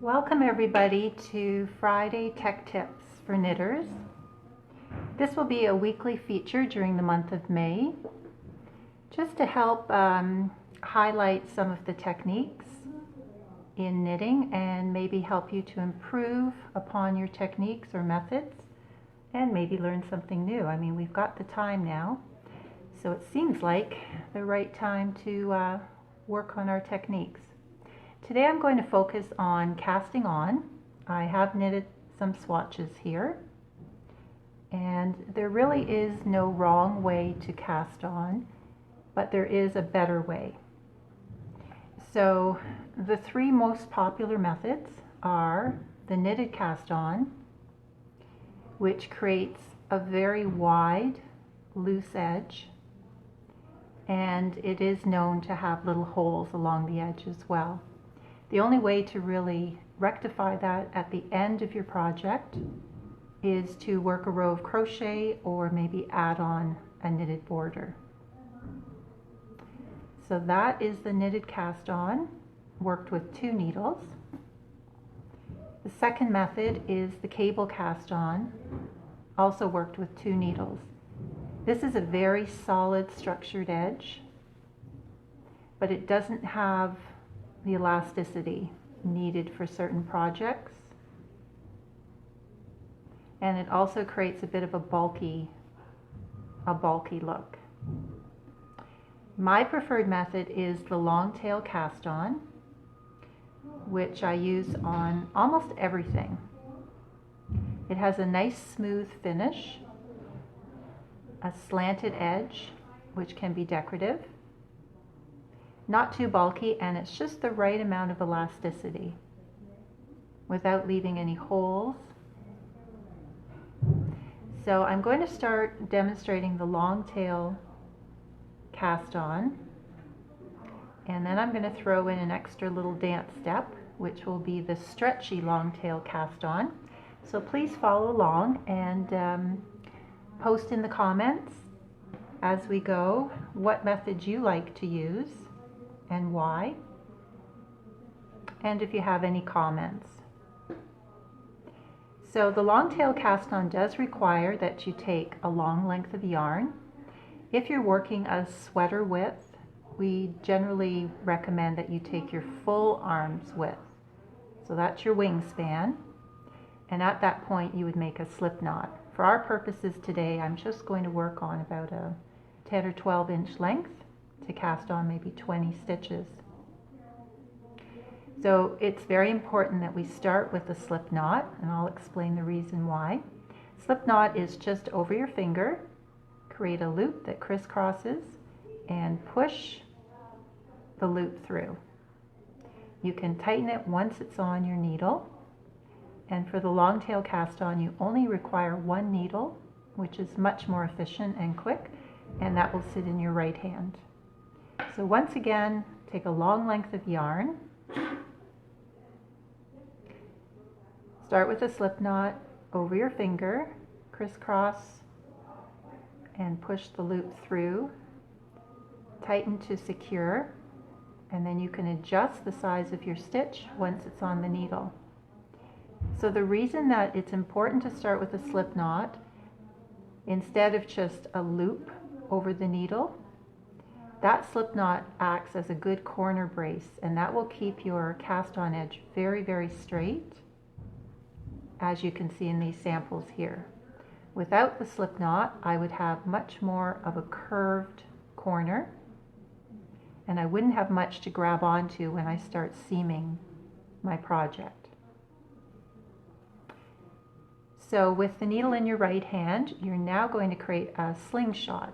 Welcome everybody to Friday Tech Tips for Knitters. This will be a weekly feature during the month of May, just to help highlight some of the techniques in knitting and maybe help you to improve upon your techniques or methods and maybe learn something new. I mean, we've got the time now, so it seems like the right time to work on our techniques. Today I'm going to focus on casting on. I have knitted some swatches here, and there really is no wrong way to cast on, but there is a better way. So the three most popular methods are the knitted cast on, which creates a very wide, loose edge, and it is known to have little holes along the edge as well. The only way to really rectify that at the end of your project is to work a row of crochet or maybe add on a knitted border. So that is the knitted cast on, worked with 2 needles. The second method is the cable cast on, also worked with 2 needles. This is a very solid structured edge, but it doesn't have the elasticity needed for certain projects, and it also creates a bit of a bulky look. My preferred method is the long tail cast on, which I use on almost everything. It has a nice smooth finish, a slanted edge which can be decorative, not too bulky, and it's just the right amount of elasticity without leaving any holes. So I'm going to start demonstrating the long tail cast on, and then I'm going to throw in an extra little dance step, which will be the stretchy long tail cast on. So please follow along and post in the comments as we go what methods you like to use and why, and if you have any comments. So the long tail cast on does require that you take a long length of yarn. If you're working a sweater width, we generally recommend that you take your full arm's width. So that's your wingspan, and at that point you would make a slip knot. For our purposes today, I'm just going to work on about a 10 or 12 inch length to cast on maybe 20 stitches. So it's very important that we start with a slip knot, and I'll explain the reason why. Slip knot is just over your finger, create a loop that crisscrosses, and push the loop through. You can tighten it once it's on your needle, and for the long tail cast on you only require 1 needle, which is much more efficient and quick, and that will sit in your right hand. So once again, take a long length of yarn, start with a slip knot over your finger, crisscross and push the loop through, tighten to secure, and then you can adjust the size of your stitch once it's on the needle. So the reason that it's important to start with a slip knot instead of just a loop over the needle, that slip knot acts as a good corner brace, and that will keep your cast on edge very, very straight, as you can see in these samples here. Without the slip knot, I would have much more of a curved corner, and I wouldn't have much to grab onto when I start seaming my project. So with the needle in your right hand, you're now going to create a slingshot.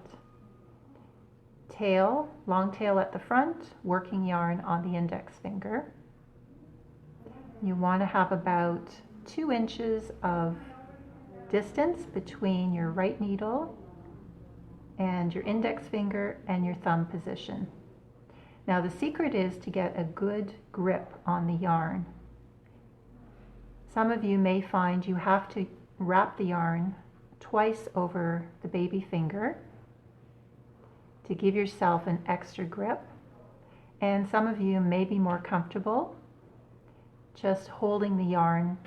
Tail, long tail at the front, working yarn on the index finger. You want to have about 2 inches of distance between your right needle and your index finger and your thumb position. Now the secret is to get a good grip on the yarn. Some of you may find you have to wrap the yarn twice over the baby finger to give yourself an extra grip. And some of you may be more comfortable just holding the yarn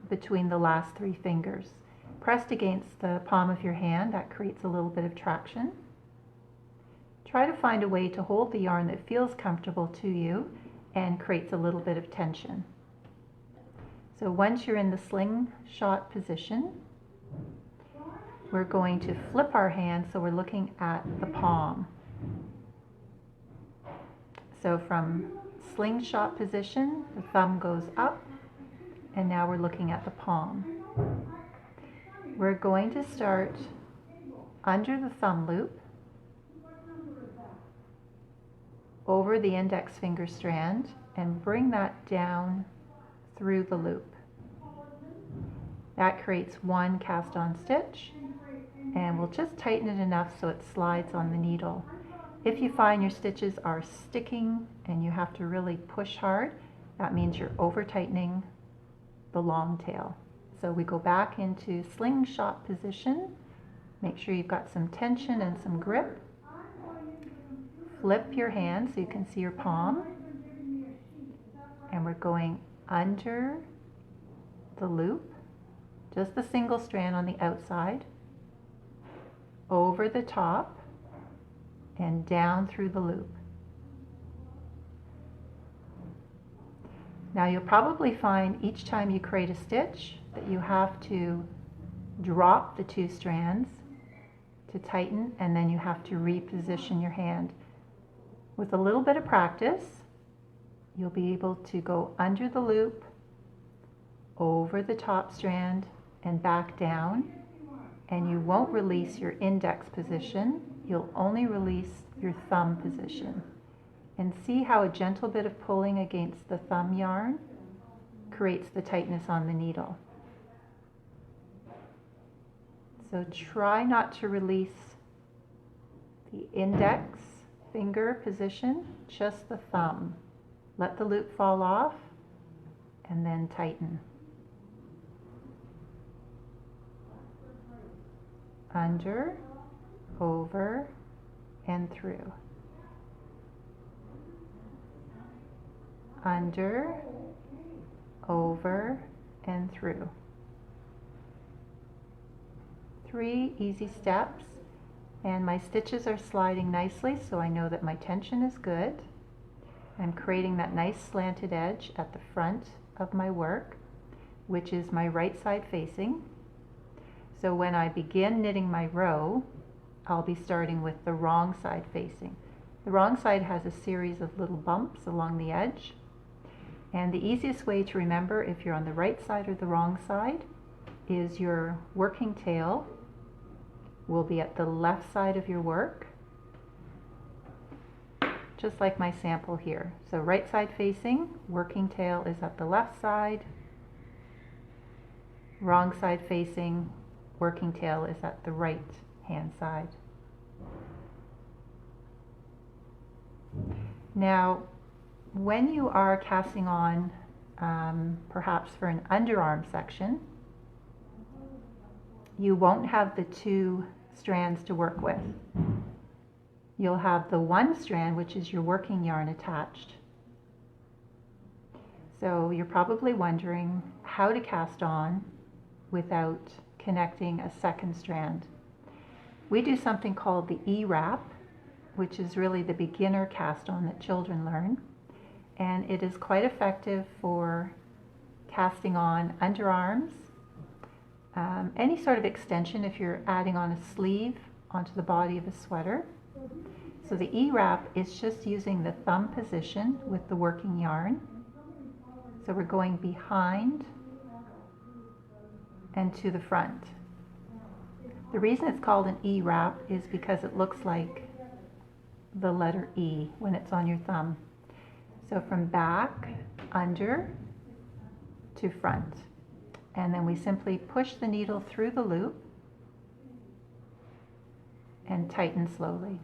between the last 3 fingers. Pressed against the palm of your hand, that creates a little bit of traction. Try to find a way to hold the yarn that feels comfortable to you and creates a little bit of tension. So once you're in the slingshot position, we're going to flip our hand so we're looking at the palm. So from slingshot position, the thumb goes up, and now we're looking at the palm. We're going to start under the thumb loop, over the index finger strand, and bring that down through the loop. That creates 1 cast on stitch, and we'll just tighten it enough so it slides on the needle. If you find your stitches are sticking and you have to really push hard, that means you're over tightening the long tail. So we go back into slingshot position. Make sure you've got some tension and some grip. Flip your hand so you can see your palm. And we're going under the loop, just the single strand on the outside, over the top, and down through the loop. Now you'll probably find each time you create a stitch that you have to drop the 2 strands to tighten, and then you have to reposition your hand. With a little bit of practice, you'll be able to go under the loop, over the top strand, and back down, and you won't release your index position. You'll only release your thumb position. And see how a gentle bit of pulling against the thumb yarn creates the tightness on the needle. So try not to release the index finger position, just the thumb. Let the loop fall off and then tighten. Under, over, and through. Under, over, and through. 3 easy steps, and my stitches are sliding nicely, so I know that my tension is good. I'm creating that nice slanted edge at the front of my work, which is my right side facing. So when I begin knitting my row, I'll be starting with the wrong side facing. The wrong side has a series of little bumps along the edge. And the easiest way to remember if you're on the right side or the wrong side is your working tail will be at the left side of your work, just like my sample here. So right side facing, working tail is at the left side. Wrong side facing, working tail is at the right hand side. Now, when you are casting on, perhaps for an underarm section, you won't have the 2 strands to work with. You'll have the 1 strand, which is your working yarn, attached. So you're probably wondering how to cast on without connecting a 2nd strand. We do something called the E-wrap, which is really the beginner cast on that children learn. And it is quite effective for casting on underarms, any sort of extension if you're adding on a sleeve onto the body of a sweater. So the E-wrap is just using the thumb position with the working yarn. So we're going behind and to the front. The reason it's called an E-wrap is because it looks like the letter E when it's on your thumb. So from back, under, to front. And then we simply push the needle through the loop and tighten slowly.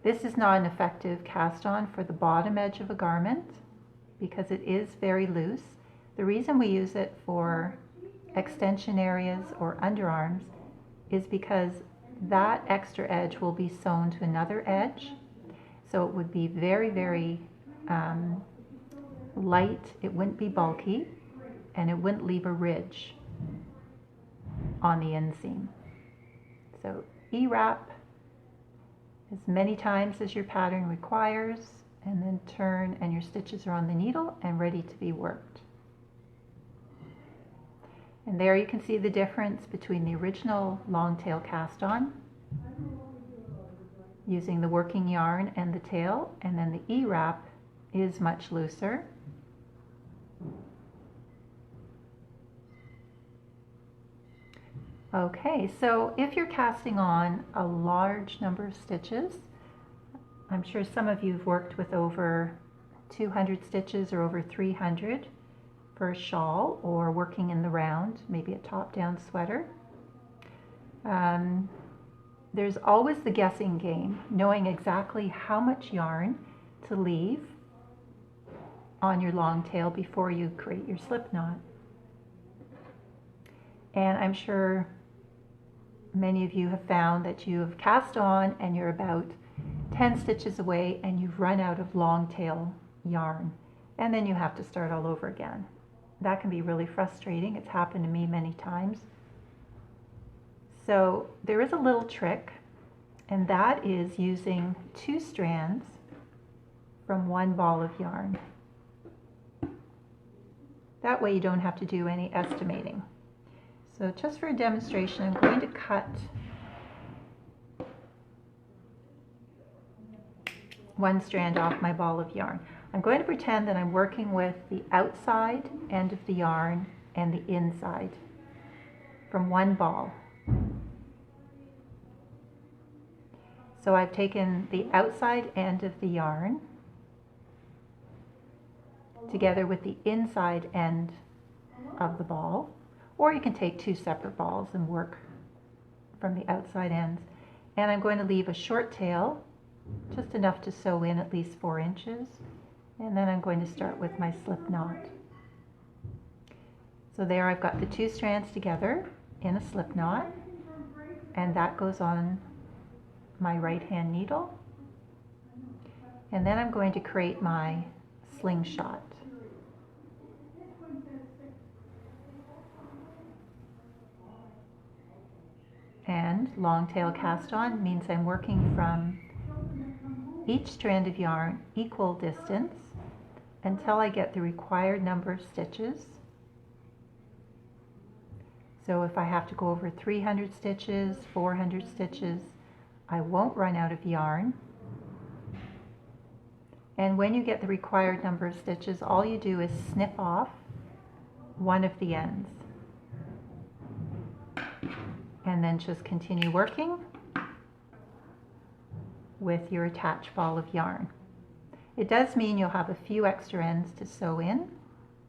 This is not an effective cast on for the bottom edge of a garment because it is very loose. The reason we use it for extension areas or underarms is because that extra edge will be sewn to another edge. So it would be very, very light. It wouldn't be bulky, and it wouldn't leave a ridge on the inseam. So E-wrap as many times as your pattern requires, and then turn, and your stitches are on the needle and ready to be worked. And there you can see the difference between the original long tail cast on using the working yarn and the tail, and then the E-wrap is much looser. Okay, so if you're casting on a large number of stitches, I'm sure some of you have worked with over 200 stitches or over 300 for a shawl, or working in the round, maybe a top-down sweater. There's always the guessing game, knowing exactly how much yarn to leave on your long tail before you create your slip knot. And I'm sure many of you have found that you have cast on and you're about 10 stitches away and you've run out of long tail yarn, and then you have to start all over again. That can be really frustrating. It's happened to me many times. So there is a little trick, and that is using 2 strands from 1 ball of yarn. That way you don't have to do any estimating. So just for a demonstration, I'm going to cut 1 strand off my ball of yarn. I'm going to pretend that I'm working with the outside end of the yarn and the inside from 1 ball. So I've taken the outside end of the yarn together with the inside end of the ball, or you can take 2 separate balls and work from the outside ends. And I'm going to leave a short tail, just enough to sew in at least 4 inches, and then I'm going to start with my slip knot. So there I've got the 2 strands together in a slip knot, and that goes on my right hand needle, and then I'm going to create my slingshot. And long tail cast on means I'm working from each strand of yarn equal distance until I get the required number of stitches. So if I have to go over 300 stitches, 400 stitches, I won't run out of yarn. And when you get the required number of stitches, all you do is snip off one of the ends. And then just continue working with your attached ball of yarn. It does mean you'll have a few extra ends to sew in,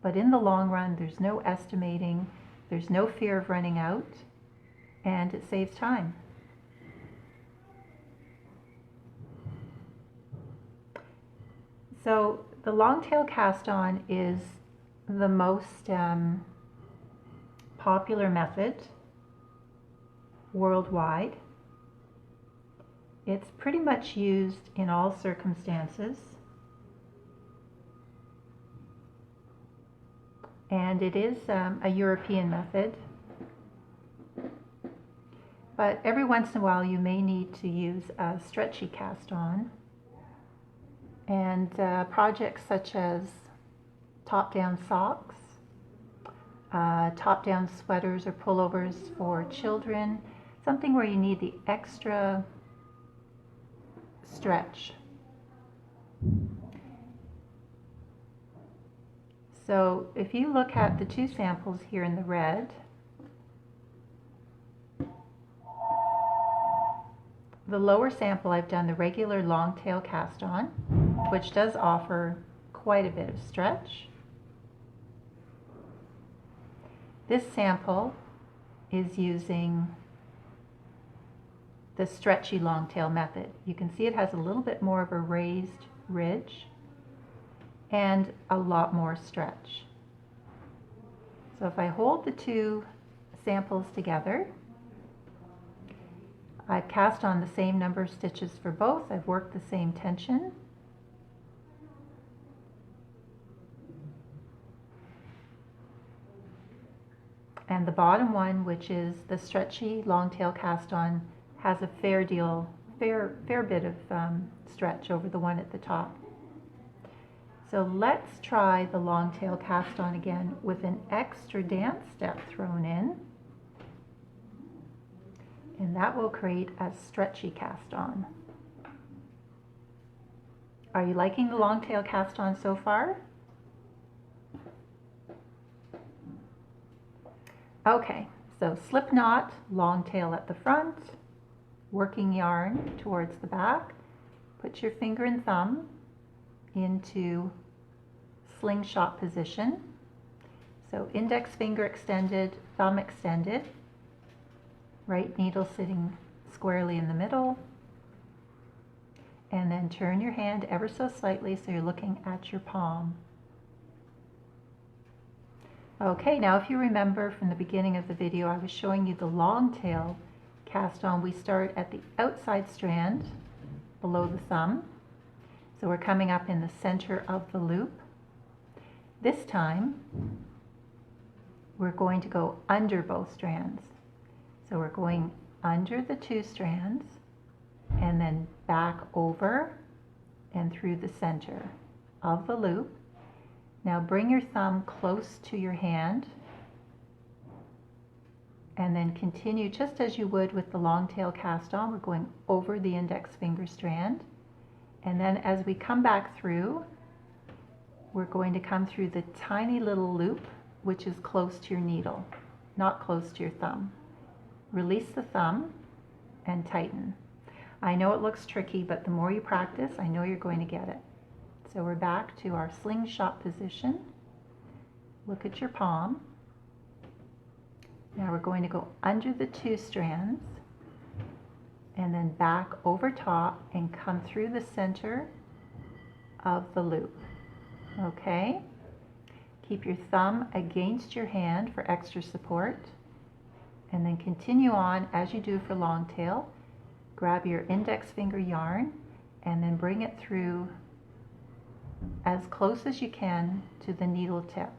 but in the long run, there's no estimating, there's no fear of running out, and it saves time. So the long tail cast on is the most popular method worldwide. It's pretty much used in all circumstances, and it is a European method, but every once in a while you may need to use a stretchy cast on, and projects such as top-down socks, top-down sweaters or pullovers for children, something where you need the extra stretch. So if you look at the 2 samples here in the red, the lower sample I've done the regular long tail cast on, which does offer quite a bit of stretch. This sample is using the stretchy long tail method. You can see it has a little bit more of a raised ridge and a lot more stretch. So if I hold the 2 samples together, I've cast on the same number of stitches for both. I've worked the same tension. And the bottom one, which is the stretchy long tail cast on, has a fair bit of stretch over the one at the top. So let's try the long tail cast on again with an extra dance step thrown in. And that will create a stretchy cast on. Are you liking the long tail cast on so far? Okay, so slip knot, long tail at the front, working yarn towards the back. Put your finger and thumb into slingshot position. So index finger extended, thumb extended, right needle sitting squarely in the middle. And then turn your hand ever so slightly so you're looking at your palm. Okay, now if you remember from the beginning of the video, I was showing you the long tail cast on. We start at the outside strand below the thumb. So we're coming up in the center of the loop. This time, we're going to go under both strands. So we're going under the two strands and then back over and through the center of the loop. Now bring your thumb close to your hand and then continue just as you would with the long tail cast on. We're going over the index finger strand, and then as we come back through, we're going to come through the tiny little loop which is close to your needle, not close to your thumb. Release the thumb and tighten. I know it looks tricky, but the more you practice, I know you're going to get it. So we're back to our slingshot position. Look at your palm. Now we're going to go under the two strands and then back over top and come through the center of the loop. Okay? Keep your thumb against your hand for extra support, and then continue on as you do for long tail. Grab your index finger yarn and then bring it through as close as you can to the needle tip.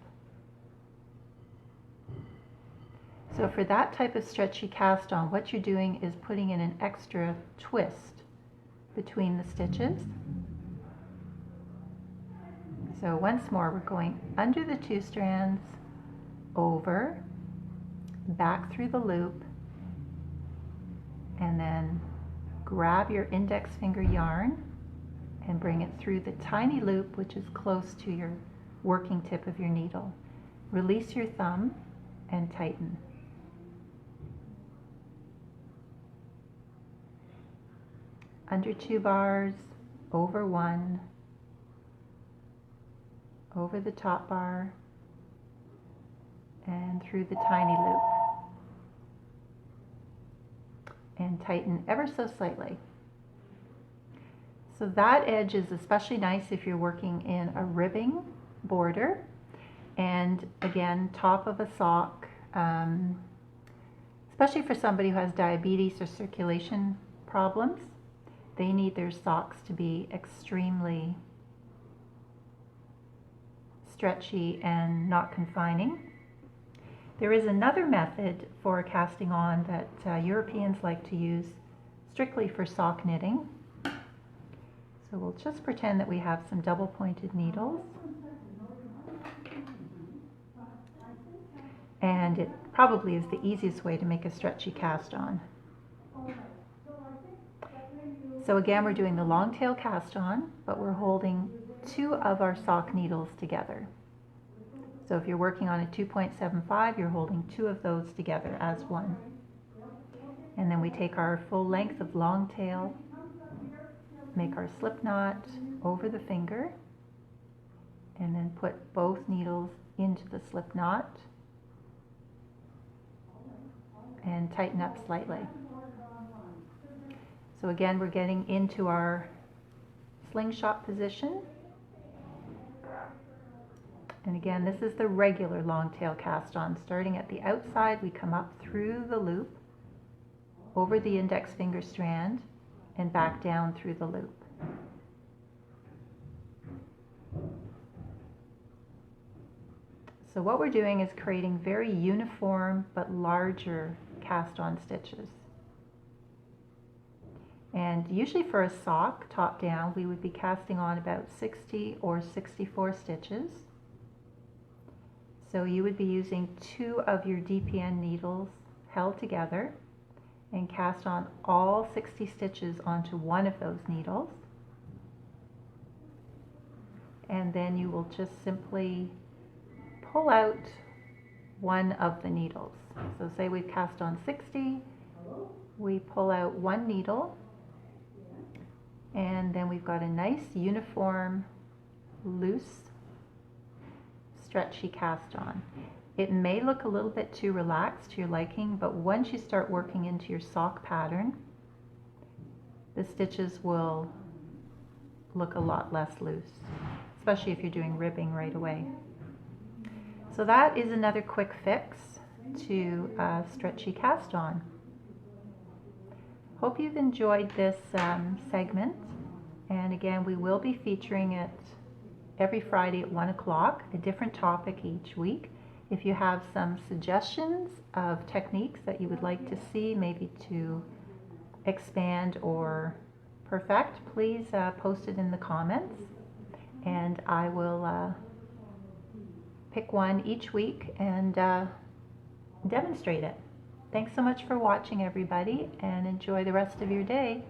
So for that type of stretchy cast on, what you're doing is putting in an extra twist between the stitches. So once more, we're going under the two strands, over, back through the loop, and then grab your index finger yarn and bring it through the tiny loop which is close to your working tip of your needle. Release your thumb and tighten. Under two bars, over one, over the top bar, and through the tiny loop. And tighten ever so slightly. So that edge is especially nice if you're working in a ribbing border, and again, top of a sock, especially for somebody who has diabetes or circulation problems. They need their socks to be extremely stretchy and not confining. There is another method for casting on that Europeans like to use strictly for sock knitting. So we'll just pretend that we have some double pointed needles. And it probably is the easiest way to make a stretchy cast on. So again, we're doing the long tail cast on, but we're holding two of our sock needles together. So if you're working on a 2.75, you're holding two of those together as one. And then we take our full length of long tail, make our slip knot over the finger, and then put both needles into the slip knot and tighten up slightly. So again, we're getting into our slingshot position. And again, this is the regular long tail cast on. Starting at the outside, we come up through the loop over the index finger strand and back down through the loop. So what we're doing is creating very uniform but larger cast on stitches. And usually for a sock, top down, we would be casting on about 60 or 64 stitches. So you would be using 2 of your DPN needles held together and cast on all 60 stitches onto one of those needles. And then you will just simply pull out one of the needles. So say we've cast on 60, we pull out one needle, and then we've got a nice uniform, loose, stretchy cast on. It may look a little bit too relaxed to your liking, but once you start working into your sock pattern, the stitches will look a lot less loose, especially if you're doing ribbing right away. So that is another quick fix to a stretchy cast on. Hope you've enjoyed this segment, and again, we will be featuring it every Friday at 1 o'clock, a different topic each week. If you have some suggestions of techniques that you would like to see, maybe to expand or perfect, please post it in the comments, and I will pick one each week and demonstrate it. Thanks so much for watching, everybody, and enjoy the rest of your day.